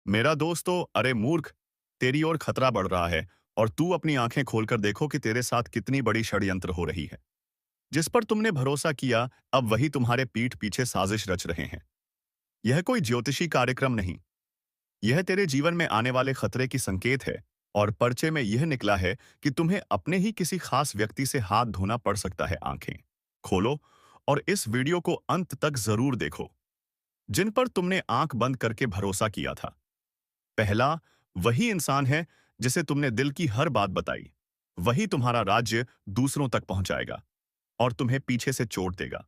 मेरा दोस्त तो अरे मूर्ख, तेरी ओर खतरा बढ़ रहा है और तू अपनी आंखें खोलकर देखो कि तेरे साथ कितनी बड़ी षड्यंत्र हो रही है। जिस पर तुमने भरोसा किया, अब वही तुम्हारे पीठ पीछे साजिश रच रहे हैं। यह कोई ज्योतिषी कार्यक्रम नहीं, यह तेरे जीवन में आने वाले खतरे की संकेत है। और पर्चे में यह निकला है कि तुम्हें अपने ही किसी खास व्यक्ति से हाथ धोना पड़ सकता है। आंखें खोलो और इस वीडियो को अंत तक जरूर देखो। जिन पर तुमने आंख बंद करके भरोसा किया था, पहला वही इंसान है जिसे तुमने दिल की हर बात बताई। वही तुम्हारा राज्य दूसरों तक पहुंचाएगा और तुम्हें पीछे से चोट देगा।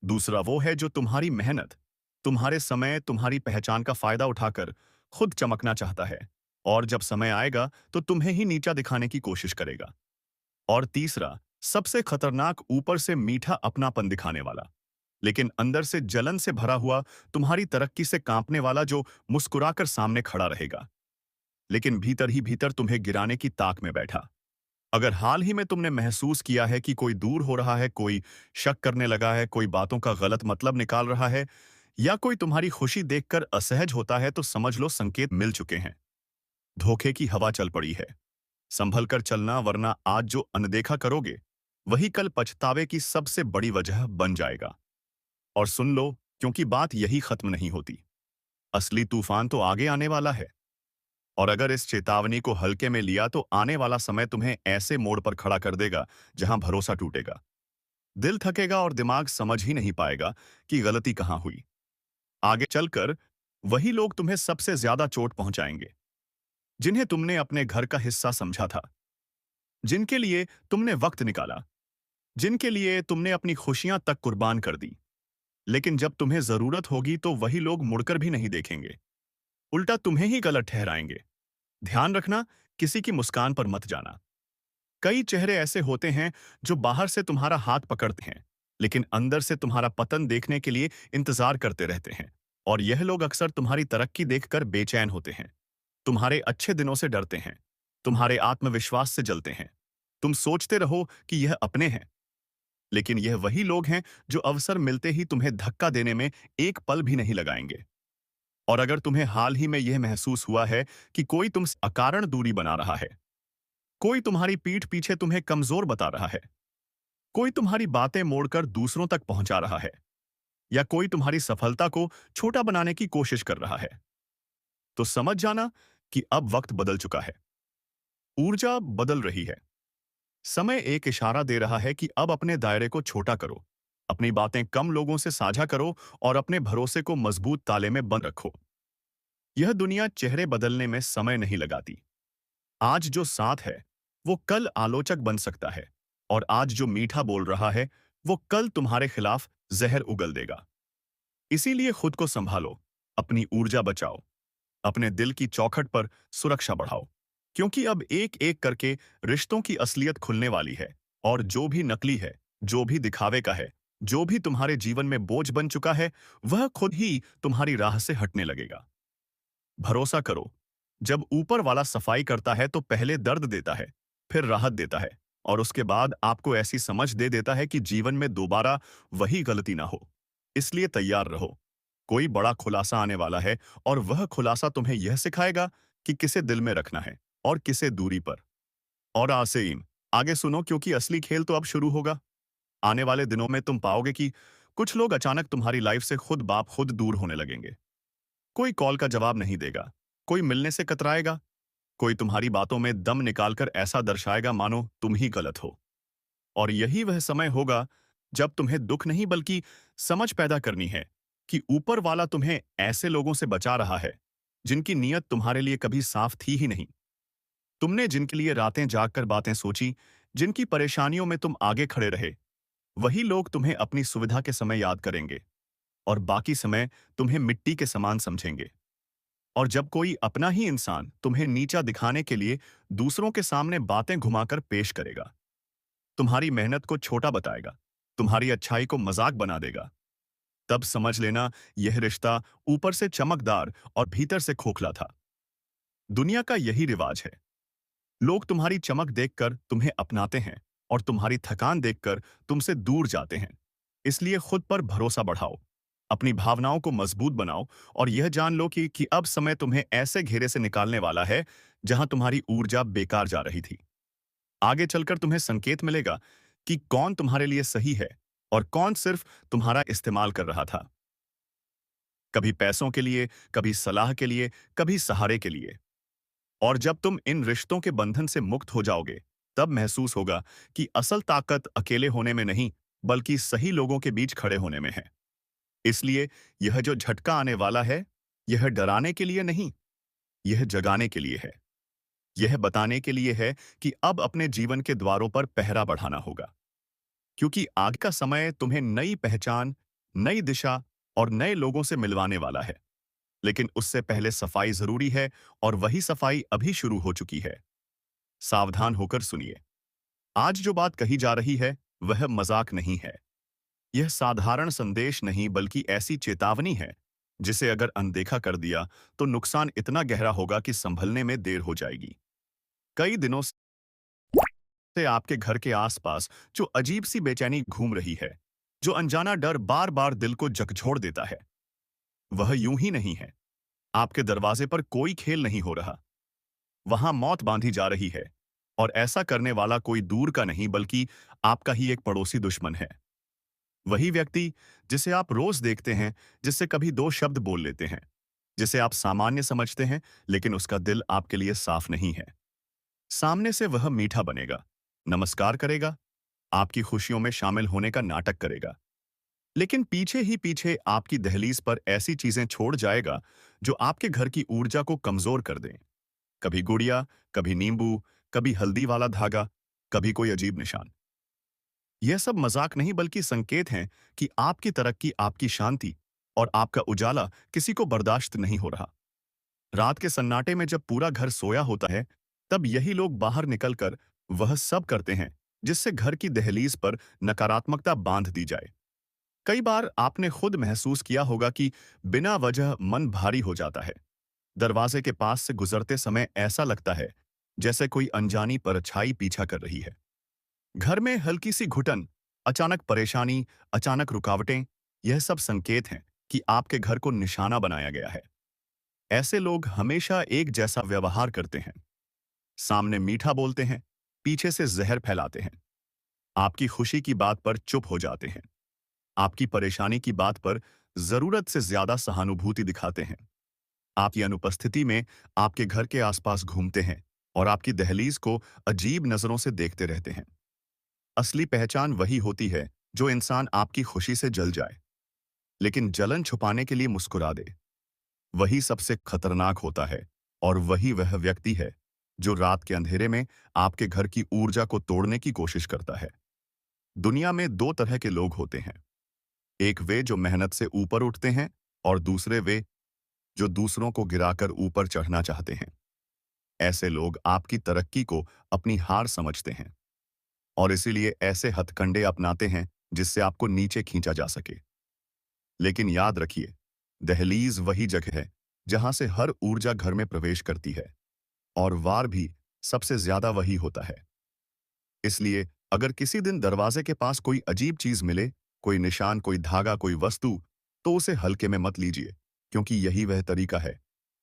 दूसरा वो है जो तुम्हारी मेहनत, तुम्हारे समय, तुम्हारी पहचान का फायदा उठाकर खुद चमकना चाहता है और जब समय आएगा तो तुम्हें ही नीचा दिखाने की कोशिश करेगा। और तीसरा, सबसे खतरनाक, ऊपर से मीठा अपनापन दिखाने वाला, लेकिन अंदर से जलन से भरा हुआ, तुम्हारी तरक्की से कांपने वाला, जो मुस्कुराकर सामने खड़ा रहेगा लेकिन भीतर ही भीतर तुम्हें गिराने की ताक में बैठा। अगर हाल ही में तुमने महसूस किया है कि कोई दूर हो रहा है, कोई शक करने लगा है, कोई बातों का गलत मतलब निकाल रहा है, या कोई तुम्हारी खुशी देखकर असहज होता है, तो समझ लो संकेत मिल चुके हैं। धोखे की हवा चल पड़ी है। संभल कर चलना, वरना आज जो अनदेखा करोगे वही कल पछतावे की सबसे बड़ी वजह बन जाएगा। और सुन लो, क्योंकि बात यही खत्म नहीं होती। असली तूफान तो आगे आने वाला है। और अगर इस चेतावनी को हल्के में लिया तो आने वाला समय तुम्हें ऐसे मोड़ पर खड़ा कर देगा जहां भरोसा टूटेगा, दिल थकेगा और दिमाग समझ ही नहीं पाएगा कि गलती कहां हुई। आगे चलकर वही लोग तुम्हें सबसे ज्यादा चोट पहुंचाएंगे, जिन्हें तुमने अपने घर का हिस्सा समझा था, जिनके लिए तुमने वक्त निकाला, जिनके लिए तुमने अपनी खुशियां तक कुर्बान कर दी। लेकिन जब तुम्हें जरूरत होगी तो वही लोग मुड़कर भी नहीं देखेंगे, उल्टा तुम्हें ही गलत ठहराएंगे। ध्यान रखना, किसी की मुस्कान पर मत जाना। कई चेहरे ऐसे होते हैं जो बाहर से तुम्हारा हाथ पकड़ते हैं, लेकिन अंदर से तुम्हारा पतन देखने के लिए इंतजार करते रहते हैं। और यह लोग अक्सर तुम्हारी तरक्की देखकर बेचैन होते हैं, तुम्हारे अच्छे दिनों से डरते हैं, तुम्हारे आत्मविश्वास से जलते हैं। तुम सोचते रहो कि यह अपने हैं, लेकिन यह वही लोग हैं जो अवसर मिलते ही तुम्हें धक्का देने में एक पल भी नहीं लगाएंगे। और अगर तुम्हें हाल ही में यह महसूस हुआ है कि कोई तुमसे अकारण दूरी बना रहा है, कोई तुम्हारी पीठ पीछे तुम्हें कमजोर बता रहा है, कोई तुम्हारी बातें मोड़कर दूसरों तक पहुंचा रहा है, या कोई तुम्हारी सफलता को छोटा बनाने की कोशिश कर रहा है, तो समझ जाना कि अब वक्त बदल चुका है। ऊर्जा बदल रही है। समय एक इशारा दे रहा है कि अब अपने दायरे को छोटा करो, अपनी बातें कम लोगों से साझा करो और अपने भरोसे को मजबूत ताले में बंद रखो। यह दुनिया चेहरे बदलने में समय नहीं लगाती। आज जो साथ है वो कल आलोचक बन सकता है, और आज जो मीठा बोल रहा है वो कल तुम्हारे खिलाफ जहर उगल देगा। इसीलिए खुद को संभालो, अपनी ऊर्जा बचाओ, अपने दिल की चौखट पर सुरक्षा बढ़ाओ, क्योंकि अब एक एक करके रिश्तों की असलियत खुलने वाली है। और जो भी नकली है, जो भी दिखावे का है, जो भी तुम्हारे जीवन में बोझ बन चुका है, वह खुद ही तुम्हारी राह से हटने लगेगा। भरोसा करो, जब ऊपर वाला सफाई करता है तो पहले दर्द देता है, फिर राहत देता है, और उसके बाद आपको ऐसी समझ दे देता है कि जीवन में दोबारा वही गलती ना हो। इसलिए तैयार रहो, कोई बड़ा खुलासा आने वाला है, और वह खुलासा तुम्हें यह सिखाएगा कि किसे दिल में रखना है और किसे दूरी पर। और आसेम, आगे सुनो, क्योंकि असली खेल तो अब शुरू होगा। आने वाले दिनों में तुम पाओगे कि कुछ लोग अचानक तुम्हारी लाइफ से खुद बाप खुद दूर होने लगेंगे। कोई कॉल का जवाब नहीं देगा, कोई मिलने से कतराएगा, कोई तुम्हारी बातों में दम निकालकर ऐसा दर्शाएगा मानो तुम ही गलत हो। और यही वह समय होगा जब तुम्हें दुख नहीं बल्कि समझ पैदा करनी है कि ऊपर वाला तुम्हें ऐसे लोगों से बचा रहा है जिनकी नीयत तुम्हारे लिए कभी साफ थी ही नहीं। तुमने जिनके लिए रातें जागकर बातें सोची, जिनकी परेशानियों में तुम आगे खड़े रहे, वही लोग तुम्हें अपनी सुविधा के समय याद करेंगे और बाकी समय तुम्हें मिट्टी के समान समझेंगे। और जब कोई अपना ही इंसान तुम्हें नीचा दिखाने के लिए दूसरों के सामने बातें घुमाकर पेश करेगा, तुम्हारी मेहनत को छोटा बताएगा, तुम्हारी अच्छाई को मजाक बना देगा, तब समझ लेना यह रिश्ता ऊपर से चमकदार और भीतर से खोखला था। दुनिया का यही रिवाज है। लोग तुम्हारी चमक देखकर तुम्हें अपनाते हैं और तुम्हारी थकान देखकर तुमसे दूर जाते हैं। इसलिए खुद पर भरोसा बढ़ाओ, अपनी भावनाओं को मजबूत बनाओ और यह जान लो कि अब समय तुम्हें ऐसे घेरे से निकालने वाला है जहां तुम्हारी ऊर्जा बेकार जा रही थी। आगे चलकर तुम्हें संकेत मिलेगा कि कौन तुम्हारे लिए सही है और कौन सिर्फ तुम्हारा इस्तेमाल कर रहा था। कभी पैसों के लिए, कभी सलाह के लिए, कभी सहारे के लिए। और जब तुम इन रिश्तों के बंधन से मुक्त हो जाओगे, तब महसूस होगा कि असल ताकत अकेले होने में नहीं, बल्कि सही लोगों के बीच खड़े होने में है। इसलिए यह जो झटका आने वाला है, यह डराने के लिए नहीं, यह जगाने के लिए है। यह बताने के लिए है कि अब अपने जीवन के द्वारों पर पहरा बढ़ाना होगा। क्योंकि आगे का समय तुम्हें नई पहचान, नई दिशा और नए लोगों से मिलवाने वाला है। लेकिन उससे पहले सफाई जरूरी है और वही सफाई अभी शुरू हो चुकी है। सावधान होकर सुनिए। आज जो बात कही जा रही है, वह मजाक नहीं है। यह साधारण संदेश नहीं बल्कि ऐसी चेतावनी है, जिसे अगर अनदेखा कर दिया, तो नुकसान इतना गहरा होगा कि संभलने में देर हो जाएगी। कई दिनों से आपके घर के आसपास जो अजीब सी बेचैनी घूम रही है, जो अनजाना डर बार बार दिल को झकझोर देता है, वह यूं ही नहीं है। आपके दरवाजे पर कोई खेल नहीं हो रहा। वहां मौत बांधी जा रही है, और ऐसा करने वाला कोई दूर का नहीं बल्कि आपका ही एक पड़ोसी दुश्मन है। वही व्यक्ति जिसे आप रोज देखते हैं, जिससे कभी दो शब्द बोल लेते हैं, जिसे आप सामान्य समझते हैं, लेकिन उसका दिल आपके लिए साफ नहीं है। सामने से वह मीठा बनेगा, नमस्कार करेगा, आपकी खुशियों में शामिल होने का नाटक करेगा, लेकिन पीछे ही पीछे आपकी दहलीज पर ऐसी चीजें छोड़ जाएगा जो आपके घर की ऊर्जा को कमजोर कर दें। कभी गुड़िया, कभी नींबू, कभी हल्दी वाला धागा, कभी कोई अजीब निशान। यह सब मजाक नहीं बल्कि संकेत हैं कि आपकी तरक्की, आपकी शांति और आपका उजाला किसी को बर्दाश्त नहीं हो रहा। रात के सन्नाटे में जब पूरा घर सोया होता है, तब यही लोग बाहर निकलकर वह सब करते हैं जिससे घर की दहलीज पर नकारात्मकता बांध दी जाए। कई बार आपने खुद महसूस किया होगा कि बिना वजह मन भारी हो जाता है। दरवाजे के पास से गुजरते समय ऐसा लगता है जैसे कोई अनजानी परछाई पीछा कर रही है। घर में हल्की सी घुटन, अचानक परेशानी, अचानक रुकावटें, यह सब संकेत हैं कि आपके घर को निशाना बनाया गया है। ऐसे लोग हमेशा एक जैसा व्यवहार करते हैं। सामने मीठा बोलते हैं, पीछे से जहर फैलाते हैं। आपकी खुशी की बात पर चुप हो जाते हैं। आपकी परेशानी की बात पर जरूरत से ज्यादा सहानुभूति दिखाते हैं। आपकी अनुपस्थिति में आपके घर के आसपास घूमते हैं और आपकी दहलीज को अजीब नजरों से देखते रहते हैं। असली पहचान वही होती है जो इंसान आपकी खुशी से जल जाए, लेकिन जलन छुपाने के लिए मुस्कुरा दे। वही सबसे खतरनाक होता है, और वही वह व्यक्ति है जो रात के अंधेरे में आपके घर की ऊर्जा को तोड़ने की कोशिश करता है। दुनिया में दो तरह के लोग होते हैं। एक वे जो मेहनत से ऊपर उठते हैं, और दूसरे वे जो दूसरों को गिराकर ऊपर चढ़ना चाहते हैं। ऐसे लोग आपकी तरक्की को अपनी हार समझते हैं और इसीलिए ऐसे हथकंडे अपनाते हैं जिससे आपको नीचे खींचा जा सके। लेकिन याद रखिए, दहलीज वही जगह है जहां से हर ऊर्जा घर में प्रवेश करती है, और वार भी सबसे ज्यादा वही होता है। इसलिए अगर किसी दिन दरवाजे के पास कोई अजीब चीज मिले, कोई निशान, कोई धागा, कोई वस्तु, तो उसे हल्के में मत लीजिए, क्योंकि यही वह तरीका है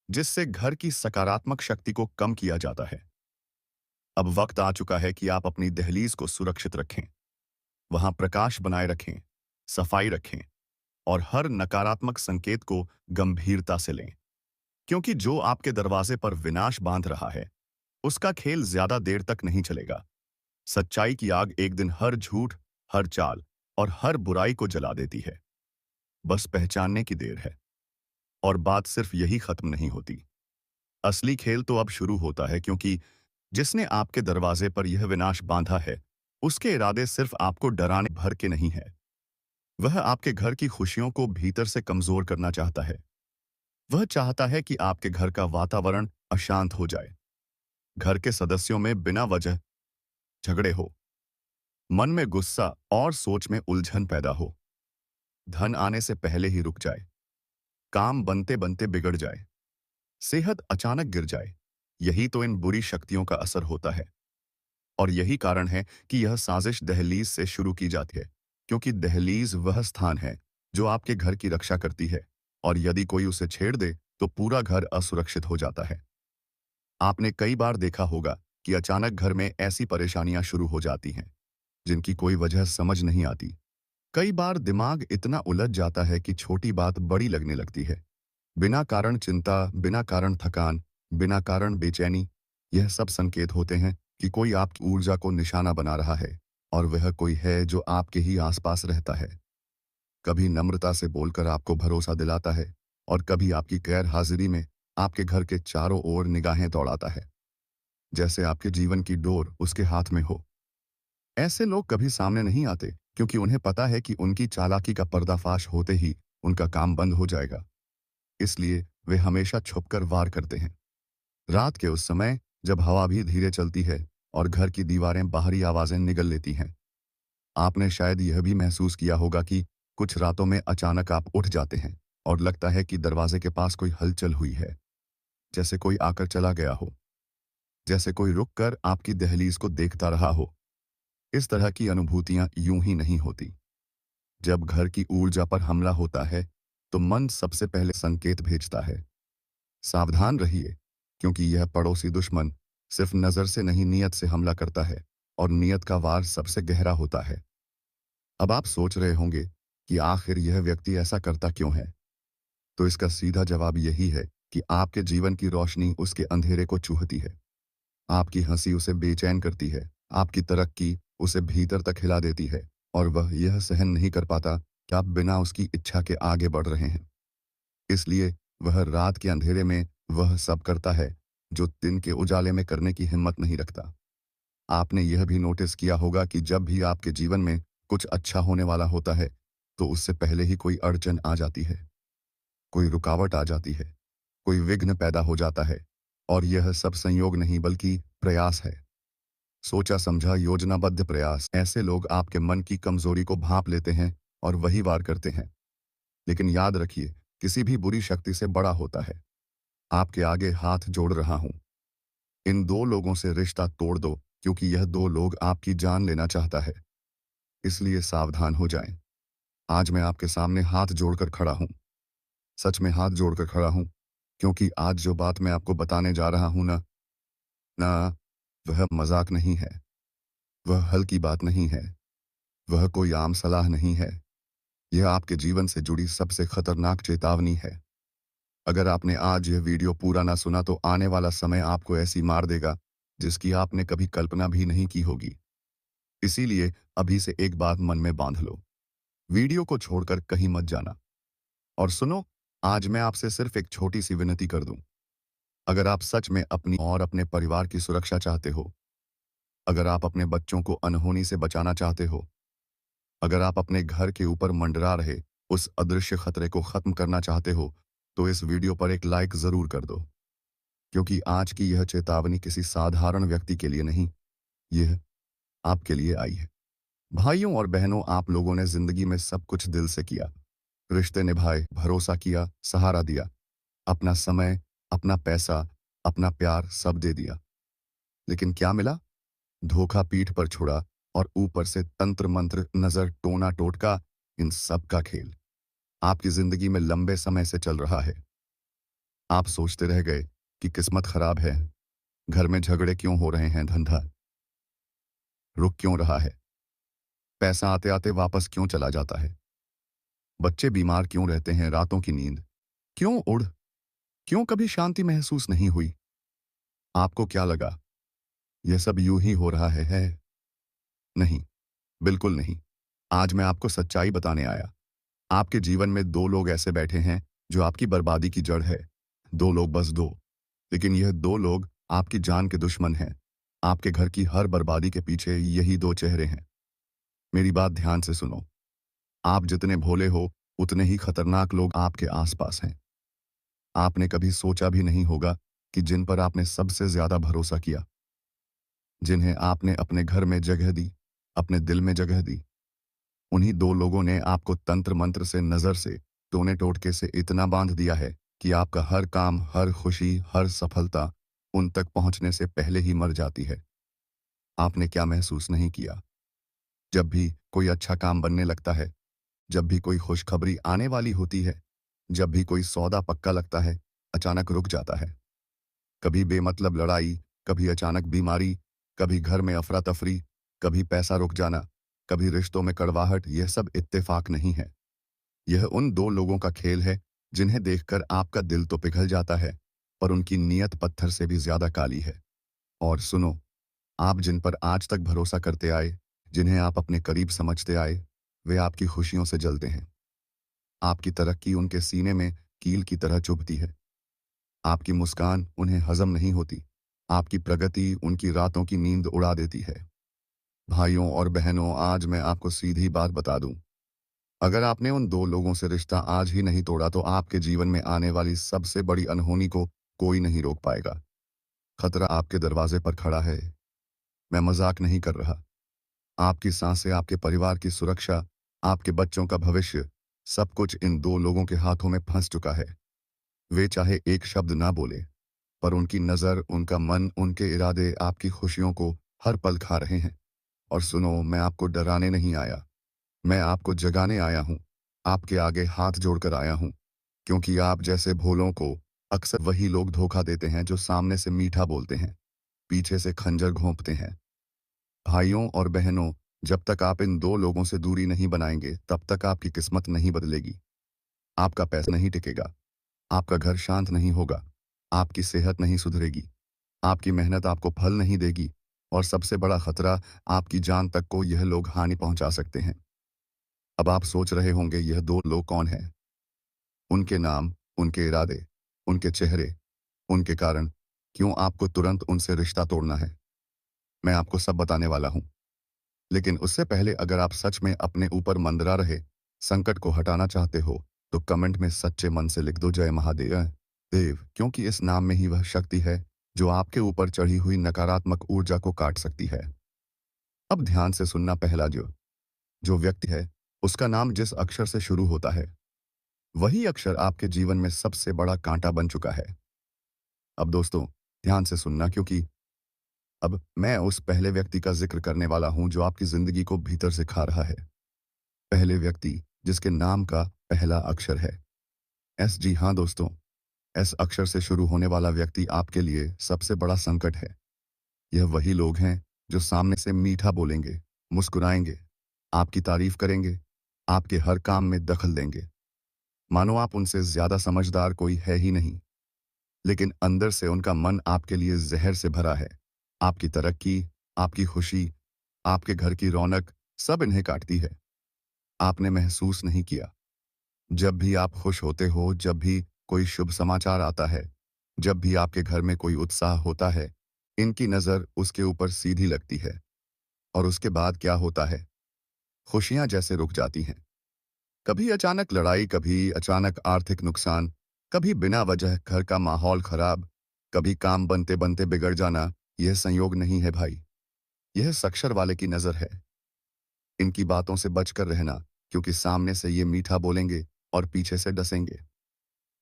जिससे घर की सकारात्मक शक्ति को कम किया जाता है। अब वक्त आ चुका है कि आप अपनी दहलीज को सुरक्षित रखें, वहां प्रकाश बनाए रखें, सफाई रखें और हर नकारात्मक संकेत को गंभीरता से लें। क्योंकि जो आपके दरवाजे पर विनाश बांध रहा है, उसका खेल ज्यादा देर तक नहीं चलेगा। सच्चाई की आग एक दिन हर झूठ, हर चाल और हर बुराई को जला देती है। बस पहचानने की देर है। और बात सिर्फ यही खत्म नहीं होती। असली खेल तो अब शुरू होता है, क्योंकि जिसने आपके दरवाजे पर यह विनाश बांधा है, उसके इरादे सिर्फ आपको डराने भर के नहीं है। वह आपके घर की खुशियों को भीतर से कमजोर करना चाहता है। वह चाहता है कि आपके घर का वातावरण अशांत हो जाए, घर के सदस्यों में बिना वजह झगड़े हो, मन में गुस्सा और सोच में उलझन पैदा हो, धन आने से पहले ही रुक जाए, काम बनते बनते बिगड़ जाए, सेहत अचानक गिर जाए। यही तो इन बुरी शक्तियों का असर होता है। और यही कारण है कि यह साजिश दहलीज से शुरू की जाती है, क्योंकि दहलीज वह स्थान है जो आपके घर की रक्षा करती है, और यदि कोई उसे छेड़ दे तो पूरा घर असुरक्षित हो जाता है। आपने कई बार देखा होगा कि अचानक घर में ऐसी परेशानियां शुरू हो जाती हैं जिनकी कोई वजह समझ नहीं आती। कई बार दिमाग इतना उलझ जाता है कि छोटी बात बड़ी लगने लगती है। बिना कारण चिंता, बिना कारण थकान, बिना कारण बेचैनी। यह सब संकेत होते हैं कि कोई आपकी ऊर्जा को निशाना बना रहा है, और वह कोई है जो आपके ही आसपास रहता है। कभी नम्रता से बोलकर आपको भरोसा दिलाता है, और कभी आपकी गैर हाजिरी में आपके घर के चारों ओर निगाहें दौड़ाता है, जैसे आपके जीवन की डोर उसके हाथ में हो। ऐसे लोग कभी सामने नहीं आते, क्योंकि उन्हें पता है कि उनकी चालाकी का पर्दाफाश होते ही उनका काम बंद हो जाएगा। इसलिए वे हमेशा छुपकर वार करते हैं। रात के उस समय, जब हवा भी धीरे चलती है और घर की दीवारें बाहरी आवाजें निगल लेती हैं। आपने शायद यह भी महसूस किया होगा कि कुछ रातों में अचानक आप उठ जाते हैं और लगता है कि दरवाजे के पास कोई हलचल हुई है, जैसे कोई आकर चला गया हो, जैसे कोई रुक कर आपकी दहलीज को देखता रहा हो। इस तरह की अनुभूतियां यूं ही नहीं होती। जब घर की ऊर्जा पर हमला होता है, तो मन सबसे पहले संकेत भेजता है, सावधान रहिए, क्योंकि यह पड़ोसी दुश्मन सिर्फ नजर से नहीं, नियत से हमला करता है, और नियत का वार सबसे गहरा होता है। अब आप सोच रहे होंगे कि आखिर यह व्यक्ति ऐसा करता क्यों है? तो इसका सीधा जवाब यही है कि आपके जीवन की रोशनी उसके अंधेरे को चूहती है। आपकी हंसी उसे बेचैन करती है, आपकी तरक्की उसे भीतर तक हिला देती है, और वह यह सहन नहीं कर पाता कि आप बिना उसकी इच्छा के आगे बढ़ रहे हैं। इसलिए वह रात के अंधेरे में वह सब करता है जो दिन के उजाले में करने की हिम्मत नहीं रखता। आपने यह भी नोटिस किया होगा कि जब भी आपके जीवन में कुछ अच्छा होने वाला होता है, तो उससे पहले ही कोई अड़चन आ जाती है, कोई रुकावट आ जाती है, कोई विघ्न पैदा हो जाता है। और यह सब संयोग नहीं, बल्कि प्रयास है। सोचा समझा योजनाबद्ध प्रयास। ऐसे लोग आपके मन की कमजोरी को भांप लेते हैं और वही वार करते हैं। लेकिन याद रखिए, किसी भी बुरी शक्ति से बड़ा होता है। आपके आगे हाथ जोड़ रहा हूं, इन दो लोगों से रिश्ता तोड़ दो, क्योंकि यह दो लोग आपकी जान लेना चाहता है। इसलिए सावधान हो जाएं। आज मैं आपके सामने हाथ जोड़कर खड़ा हूं, सच में हाथ जोड़कर खड़ा हूं, क्योंकि आज जो बात मैं आपको बताने जा रहा हूं ना ना वह मजाक नहीं है, वह हल्की बात नहीं है, वह कोई आम सलाह नहीं है। यह आपके जीवन से जुड़ी सबसे खतरनाक चेतावनी है। अगर आपने आज यह वीडियो पूरा ना सुना, तो आने वाला समय आपको ऐसी मार देगा जिसकी आपने कभी कल्पना भी नहीं की होगी। इसीलिए अभी से एक बात मन में बांध लो, वीडियो को छोड़कर कहीं मत जाना। और सुनो, आज मैं आपसे सिर्फ एक छोटी सी विनती कर दूं। अगर आप सच में अपनी और अपने परिवार की सुरक्षा चाहते हो, अगर आप अपने बच्चों को अनहोनी से बचाना चाहते हो, अगर आप अपने घर के ऊपर मंडरा रहे उस अदृश्य खतरे को खत्म करना चाहते हो, तो इस वीडियो पर एक लाइक जरूर कर दो। क्योंकि आज की यह चेतावनी किसी साधारण व्यक्ति के लिए नहीं, यह आपके लिए आई है। भाइयों और बहनों, आप लोगों ने जिंदगी में सब कुछ दिल से किया, रिश्ते निभाए, भरोसा किया, सहारा दिया, अपना समय, अपना पैसा, अपना प्यार सब दे दिया। लेकिन क्या मिला? धोखा पीठ पर छुड़ा, और ऊपर से तंत्र मंत्र, नजर, टोना टोटका, इन सब का खेल आपकी जिंदगी में लंबे समय से चल रहा है। आप सोचते रह गए कि किस्मत खराब है, घर में झगड़े क्यों हो रहे हैं, धंधा रुक क्यों रहा है, पैसा आते आते वापस क्यों चला जाता है, बच्चे बीमार क्यों रहते हैं, रातों की नींद क्यों उड़, क्यों कभी शांति महसूस नहीं हुई। आपको क्या लगा यह सब यूं ही हो रहा है? नहीं, बिल्कुल नहीं। आज मैं आपको सच्चाई बताने आया। आपके जीवन में दो लोग ऐसे बैठे हैं जो आपकी बर्बादी की जड़ है। दो लोग, बस दो। लेकिन यह दो लोग आपकी जान के दुश्मन हैं। आपके घर की हर बर्बादी के पीछे यही दो चेहरे हैं। मेरी बात ध्यान से सुनो। आप जितने भोले हो, उतने ही खतरनाक लोग आपके आसपास हैं। आपने कभी सोचा भी नहीं होगा कि जिन पर आपने सबसे ज्यादा भरोसा किया, जिन्हें आपने अपने घर में जगह दी, अपने दिल में जगह दी, उन्हीं दो लोगों ने आपको तंत्र मंत्र से, नजर से, टोने टोटके से इतना बांध दिया है कि आपका हर काम, हर खुशी, हर सफलता उन तक पहुंचने से पहले ही मर जाती है। आपने क्या महसूस नहीं किया? जब भी कोई अच्छा काम बनने लगता है, जब भी कोई खुशखबरी आने वाली होती है, जब भी कोई सौदा पक्का लगता है, अचानक रुक जाता है। कभी बेमतलब लड़ाई, कभी अचानक बीमारी, कभी घर में अफरा-तफरी, कभी पैसा रुक जाना, कभी रिश्तों में कड़वाहट, यह सब इत्तेफाक नहीं है। यह उन दो लोगों का खेल है, जिन्हें देखकर आपका दिल तो पिघल जाता है, पर उनकी नीयत पत्थर से भी ज्यादा काली है। और सुनो, आप जिन पर आज तक भरोसा करते आए, जिन्हें आप अपने करीब समझते आए, वे आपकी खुशियों से जलते हैं। आपकी तरक्की उनके सीने में कील की तरह चुभती है। आपकी मुस्कान उन्हें हजम नहीं होती। आपकी प्रगति उनकी रातों की नींद उड़ा देती है। भाइयों और बहनों, आज मैं आपको सीधी बात बता दूं। अगर आपने उन दो लोगों से रिश्ता आज ही नहीं तोड़ा, तो आपके जीवन में आने वाली सबसे बड़ी अनहोनी को कोई नहीं रोक पाएगा। खतरा आपके दरवाजे पर खड़ा है। मैं मजाक नहीं कर रहा। आपकी सांसें, आपके परिवार की सुरक्षा, आपके बच्चों का भविष्य, सब कुछ इन दो लोगों के हाथों में फंस चुका है। वे चाहे एक शब्द ना बोले, पर उनकी नज़र, उनका मन, उनके इरादे आपकी खुशियों को हर पल खा रहे हैं। और सुनो, मैं आपको डराने नहीं आया, मैं आपको जगाने आया हूँ। आपके आगे हाथ जोड़कर आया हूँ, क्योंकि आप जैसे भोलों को अक्सर वही लोग धोखा देते हैं जो सामने से मीठा बोलते हैं, पीछे से खंजर घोंपते हैं। भाइयों और बहनों, जब तक आप इन दो लोगों से दूरी नहीं बनाएंगे, तब तक आपकी किस्मत नहीं बदलेगी। आपका पैसा नहीं टिकेगा, आपका घर शांत नहीं होगा, आपकी सेहत नहीं सुधरेगी, आपकी मेहनत आपको फल नहीं देगी, और सबसे बड़ा खतरा, आपकी जान तक को यह लोग हानि पहुंचा सकते हैं। अब आप सोच रहे होंगे, यह दो लोग कौन हैं? उनके नाम, उनके इरादे, उनके चेहरे, उनके कारण, क्यों आपको तुरंत उनसे रिश्ता तोड़ना है? मैं आपको सब बताने वाला हूं। लेकिन उससे पहले, अगर आप सच में अपने ऊपर मंदरा रहे संकट को हटाना चाहते हो, तो कमेंट में सच्चे मन से लिख दो, जय महादेव देव, क्योंकि इस नाम में ही वह शक्ति है जो आपके ऊपर चढ़ी हुई नकारात्मक ऊर्जा को काट सकती है। अब ध्यान से सुनना। पहला जो जो व्यक्ति है, उसका नाम जिस अक्षर से शुरू होता है, वही अक्षर आपके जीवन में सबसे बड़ा कांटा बन चुका है। अब दोस्तों, ध्यान से सुनना, क्योंकि अब मैं उस पहले व्यक्ति का जिक्र करने वाला हूं जो आपकी जिंदगी को भीतर से खा रहा है। पहले व्यक्ति जिसके नाम का पहला अक्षर है एस। जी हाँ दोस्तों, एस अक्षर से शुरू होने वाला व्यक्ति आपके लिए सबसे बड़ा संकट है। यह वही लोग हैं जो सामने से मीठा बोलेंगे, मुस्कुराएंगे, आपकी तारीफ करेंगे, आपके हर काम में दखल देंगे, मानो आप उनसे ज्यादा समझदार कोई है ही नहीं। लेकिन अंदर से उनका मन आपके लिए जहर से भरा है। आपकी तरक्की, आपकी खुशी, आपके घर की रौनक, सब इन्हें काटती है। आपने महसूस नहीं किया, जब भी आप खुश होते हो, जब भी कोई शुभ समाचार आता है, जब भी आपके घर में कोई उत्साह होता है, इनकी नज़र उसके ऊपर सीधी लगती है। और उसके बाद क्या होता है? खुशियां जैसे रुक जाती हैं। कभी अचानक लड़ाई, कभी अचानक आर्थिक नुकसान, कभी बिना वजह घर का माहौल खराब, कभी काम बनते बनते बिगड़ जाना। यह संयोग नहीं है भाई, यह सक्षर वाले की नज़र है। इनकी बातों से बचकर रहना, क्योंकि सामने से ये मीठा बोलेंगे और पीछे से डसेंगे।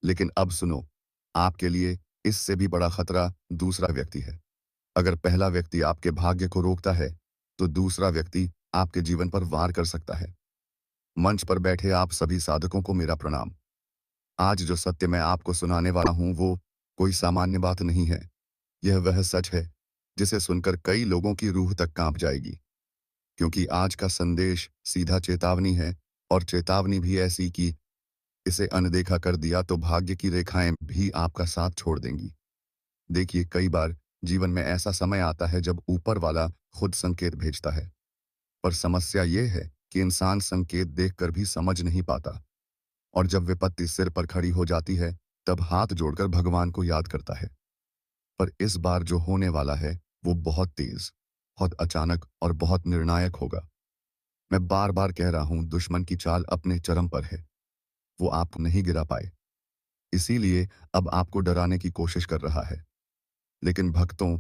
लेकिन अब सुनो, आपके लिए इससे भी बड़ा खतरा दूसरा व्यक्ति है। अगर पहला व्यक्ति आपके भाग्य को रोकता है, तो दूसरा व्यक्ति आपके जीवन पर वार कर सकता है। मंच पर बैठे आप सभी साधकों को मेरा प्रणाम। आज जो सत्य मैं आपको सुनाने वाला हूं, वो कोई सामान्य बात नहीं है। यह वह सच है जिसे सुनकर कई लोगों की रूह तक कांप जाएगी, क्योंकि आज का संदेश सीधा चेतावनी है, और चेतावनी भी ऐसी कि इसे अनदेखा कर दिया तो भाग्य की रेखाएं भी आपका साथ छोड़ देंगी। देखिए, कई बार जीवन में ऐसा समय आता है जब ऊपर वाला खुद संकेत भेजता है, पर समस्या यह है कि इंसान संकेत देखकर भी समझ नहीं पाता, और जब विपत्ति सिर पर खड़ी हो जाती है, तब हाथ जोड़कर भगवान को याद करता है। पर इस बार जो होने वाला है, वो बहुत तेज, बहुत अचानक और बहुत निर्णायक होगा। मैं बार बार कह रहा हूं, दुश्मन की चाल अपने चरम पर है। वो आपको नहीं गिरा पाए, इसीलिए अब आपको डराने की कोशिश कर रहा है। लेकिन भक्तों,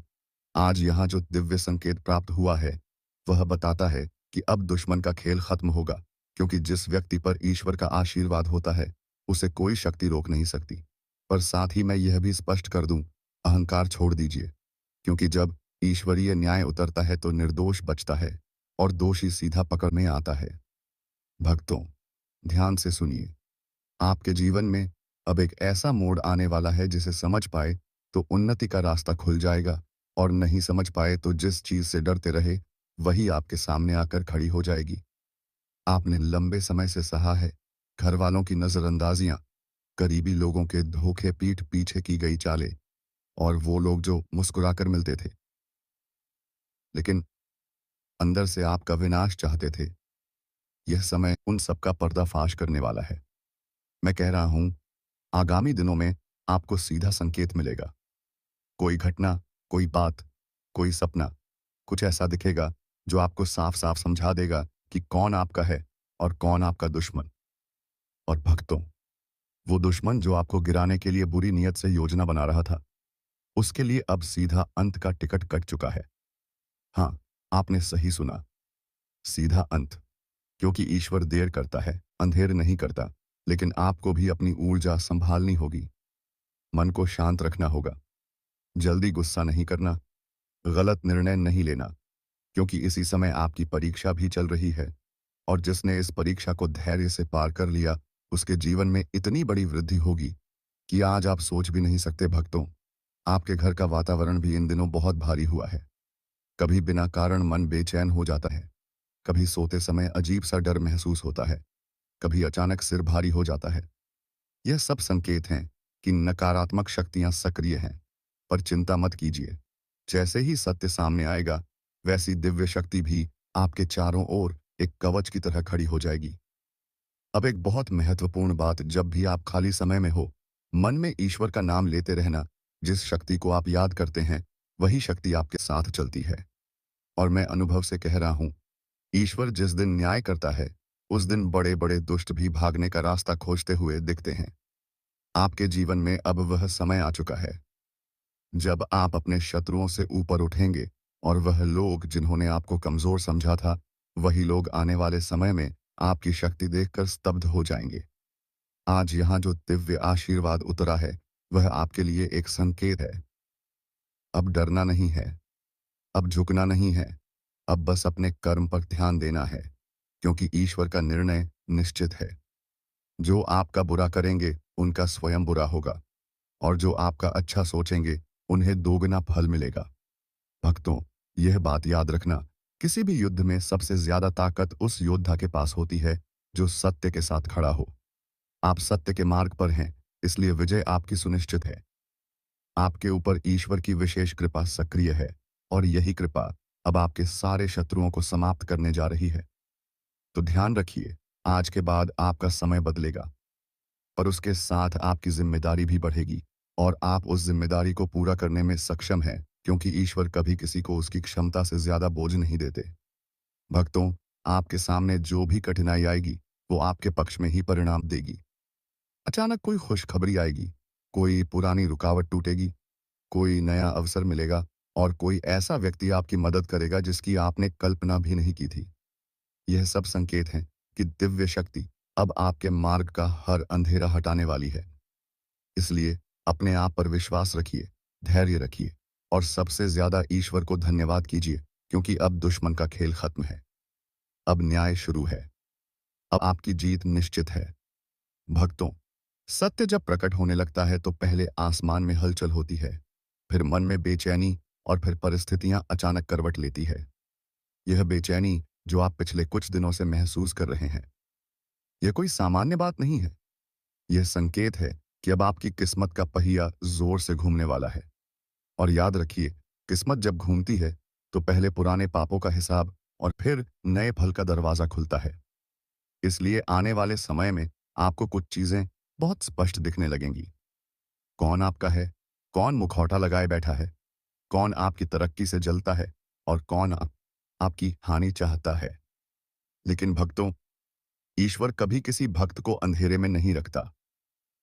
आज यहाँ जो दिव्य संकेत प्राप्त हुआ है, वह बताता है कि अब दुश्मन का खेल खत्म होगा, क्योंकि जिस व्यक्ति पर ईश्वर का आशीर्वाद होता है, उसे कोई शक्ति रोक नहीं सकती। पर साथ ही मैं यह भी स्पष्ट कर दूं, अहंकार छोड़ दीजिए, क्योंकि जब ईश्वरीय न्याय उतरता है तो निर्दोष बचता है और दोषी सीधा पकड़ में आता है। भक्तों, ध्यान से सुनिए। आपके जीवन में अब एक ऐसा मोड़ आने वाला है जिसे समझ पाए तो उन्नति का रास्ता खुल जाएगा, और नहीं समझ पाए तो जिस चीज से डरते रहे वही आपके सामने आकर खड़ी हो जाएगी। आपने लंबे समय से सहा है, घर वालों की नजरअंदाजियां, करीबी लोगों के धोखे, पीठ पीछे की गई चालें, और वो लोग जो मुस्कुराकर मिलते थे लेकिन अंदर से आपका विनाश चाहते थे। यह समय उन सबका पर्दाफाश करने वाला है। मैं कह रहा हूं, आगामी दिनों में आपको सीधा संकेत मिलेगा। कोई घटना, कोई बात, कोई सपना, कुछ ऐसा दिखेगा जो आपको साफ साफ समझा देगा कि कौन आपका है और कौन आपका दुश्मन। और भक्तों, वो दुश्मन जो आपको गिराने के लिए बुरी नीयत से योजना बना रहा था, उसके लिए अब सीधा अंत का टिकट कट चुका है। हाँ, आपने सही सुना, सीधा अंत। क्योंकि ईश्वर देर करता है, अंधेर नहीं करता। लेकिन आपको भी अपनी ऊर्जा संभालनी होगी, मन को शांत रखना होगा, जल्दी गुस्सा नहीं करना, गलत निर्णय नहीं लेना, क्योंकि इसी समय आपकी परीक्षा भी चल रही है। और जिसने इस परीक्षा को धैर्य से पार कर लिया, उसके जीवन में इतनी बड़ी वृद्धि होगी कि आज आप सोच भी नहीं सकते। भक्तों, आपके घर का वातावरण भी इन दिनों बहुत भारी हुआ है। कभी बिना कारण मन बेचैन हो जाता है, कभी सोते समय अजीब सा डर महसूस होता है, कभी अचानक सिर भारी हो जाता है। यह सब संकेत हैं कि नकारात्मक शक्तियां सक्रिय हैं। पर चिंता मत कीजिए, जैसे ही सत्य सामने आएगा, वैसी दिव्य शक्ति भी आपके चारों ओर एक कवच की तरह खड़ी हो जाएगी। अब एक बहुत महत्वपूर्ण बात, जब भी आप खाली समय में हो, मन में ईश्वर का नाम लेते रहना। जिस शक्ति को आप याद करते हैं, वही शक्ति आपके साथ चलती है। और मैं अनुभव से कह रहा हूं, ईश्वर जिस दिन न्याय करता है, उस दिन बड़े बड़े दुष्ट भी भागने का रास्ता खोजते हुए दिखते हैं। आपके जीवन में अब वह समय आ चुका है जब आप अपने शत्रुओं से ऊपर उठेंगे, और वह लोग जिन्होंने आपको कमजोर समझा था, वही लोग आने वाले समय में आपकी शक्ति देखकर स्तब्ध हो जाएंगे। आज यहाँ जो दिव्य आशीर्वाद उतरा है, वह आपके लिए एक संकेत है। अब डरना नहीं है, अब झुकना नहीं है, अब बस अपने कर्म पर ध्यान देना है, क्योंकि ईश्वर का निर्णय निश्चित है। जो आपका बुरा करेंगे, उनका स्वयं बुरा होगा, और जो आपका अच्छा सोचेंगे, उन्हें दोगुना फल मिलेगा। भक्तों, यह बात याद रखना, किसी भी युद्ध में सबसे ज्यादा ताकत उस योद्धा के पास होती है जो सत्य के साथ खड़ा हो। आप सत्य के मार्ग पर हैं, इसलिए विजय आपकी सुनिश्चित है। आपके ऊपर ईश्वर की विशेष कृपा सक्रिय है, और यही कृपा अब आपके सारे शत्रुओं को समाप्त करने जा रही है। तो ध्यान रखिए, आज के बाद आपका समय बदलेगा, पर उसके साथ आपकी जिम्मेदारी भी बढ़ेगी। और आप उस जिम्मेदारी को पूरा करने में सक्षम हैं, क्योंकि ईश्वर कभी किसी को उसकी क्षमता से ज्यादा बोझ नहीं देते। भक्तों, आपके सामने जो भी कठिनाई आएगी, वो आपके पक्ष में ही परिणाम देगी। अचानक कोई खुशखबरी आएगी, कोई पुरानी रुकावट टूटेगी, कोई नया अवसर मिलेगा, और कोई ऐसा व्यक्ति आपकी मदद करेगा जिसकी आपने कल्पना भी नहीं की थी। यह सब संकेत हैं कि दिव्य शक्ति अब आपके मार्ग का हर अंधेरा हटाने वाली है। इसलिए अपने आप पर विश्वास रखिए, धैर्य रखिए, और सबसे ज्यादा ईश्वर को धन्यवाद कीजिए, क्योंकि अब दुश्मन का खेल खत्म है। अब न्याय शुरू है, अब आपकी जीत निश्चित है। भक्तों, सत्य जब प्रकट होने लगता है तो पहले आसमान में हलचल होती है, फिर मन में बेचैनी, और फिर परिस्थितियां अचानक करवट लेती है। यह बेचैनी जो आप पिछले कुछ दिनों से महसूस कर रहे हैं, यह कोई सामान्य बात नहीं है। यह संकेत है कि अब आपकी किस्मत का पहिया जोर से घूमने वाला है। और याद रखिए, किस्मत जब घूमती है, तो पहले पुराने पापों का हिसाब और फिर नए फल का दरवाजा खुलता है। इसलिए आने वाले समय में आपको कुछ चीजें बहुत स्पष्ट दिखने लगेंगी। कौन आपका है, कौन मुखौटा लगाए बैठा है, कौन आपकी तरक्की से जलता है, और कौन आपकी हानि चाहता है। लेकिन भक्तों, ईश्वर कभी किसी भक्त को अंधेरे में नहीं रखता।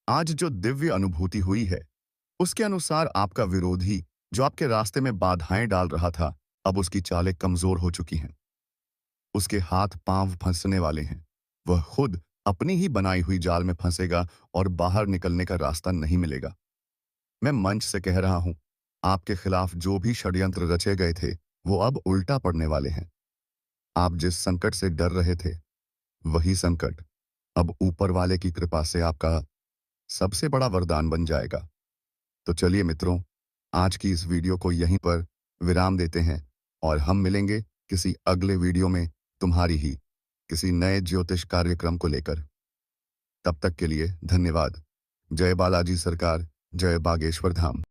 आज जो दिव्य अनुभूति हुई है, उसके अनुसार आपका विरोधी जो आपके रास्ते में बाधाएं डाल रहा था, अब उसकी चालें कमजोर हो चुकी हैं। उसके हाथ पांव फंसने वाले हैं। वह खुद अपनी ही बनाई हुई जाल में फंसेगा, और बाहर निकलने का रास्ता नहीं मिलेगा। मैं मंच से कह रहा हूं, आपके खिलाफ जो भी षड्यंत्र रचे गए थे, वो अब उल्टा पड़ने वाले हैं। आप जिस संकट से डर रहे थे, वही संकट अब ऊपर वाले की कृपा से आपका सबसे बड़ा वरदान बन जाएगा। तो चलिए मित्रों, आज की इस वीडियो को यहीं पर विराम देते हैं और हम मिलेंगे किसी अगले वीडियो में तुम्हारी ही किसी नए ज्योतिष कार्यक्रम को लेकर। तब तक के लिए धन्यवाद। जय बालाजी सरकार, जय बागेश्वर धाम।